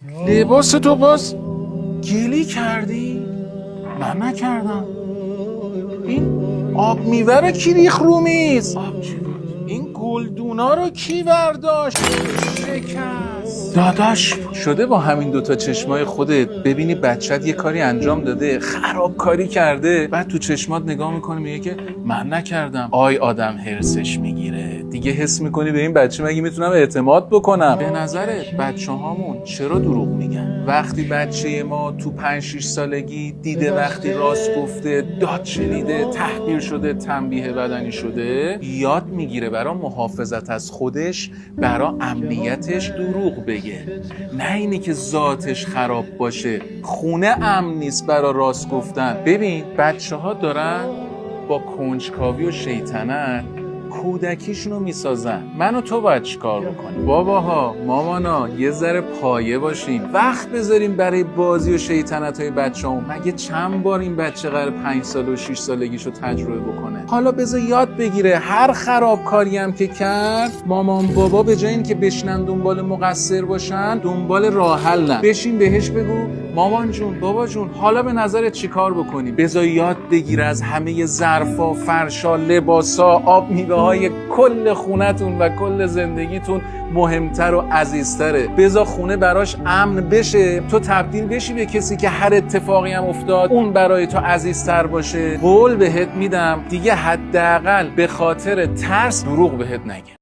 لباس تو باز گلی کردی؟ من نکردم. این آب میوه کی ریخ رو میز؟ این گلدونا رو کی برداشت؟ شکست. داداش شده با همین دوتا چشمای خودت ببینی بچت یه کاری انجام داده، خراب کاری کرده، بعد تو چشمات نگاه میکنی میگه که من نکردم. آی آدم هرسش میگیره دیگه، حس میکنی به این بچه مگه میتونم اعتماد بکنم؟ به نظرت بچه هامون چرا دروغ میگن؟ وقتی بچه ما تو 5-6 سالگی دیده وقتی راست گفته، داد شنیده، تحقیر شده، تنبیه بدنی شده، یاد میگیره برای محافظت از خودش، برای امنیتش دروغ بگه. نه اینی که ذاتش خراب باشه. خونه امن نیست برای راست گفتن. ببین بچه ها دارن با کنجکاوی و شیطنت کودکیشونو میسازن. من و تو باید چیکار بکنیم؟ باباها، مامانا، یه ذره پایه باشیم، وقت بذاریم برای بازی و شیطنت های بچه‌مون. مگه چند بار این بچه قرار 5 سال و 6 سالگیشو تجربه بکنه؟ حالا بذار یاد بگیره هر خرابکاری هم که کرد، مامان بابا به جای اینکه بشینن دنبال مقصر باشن، دنبال راه حلن. بشین بهش بگو مامان جون، بابا جون، حالا به نظرت چیکار بکنیم؟ بذار یاد بگیره از همه ظرفا، فرشا، لباسا، آب میوه های کل خونتون و کل زندگیتون مهمتر و عزیزتره. بذار خونه براش امن بشه، تو تبدیل بشی به کسی که هر اتفاقی هم افتاد اون برای تو عزیزتر باشه. قول بهت میدم دیگه حداقل به خاطر ترس دروغ بهت نگه.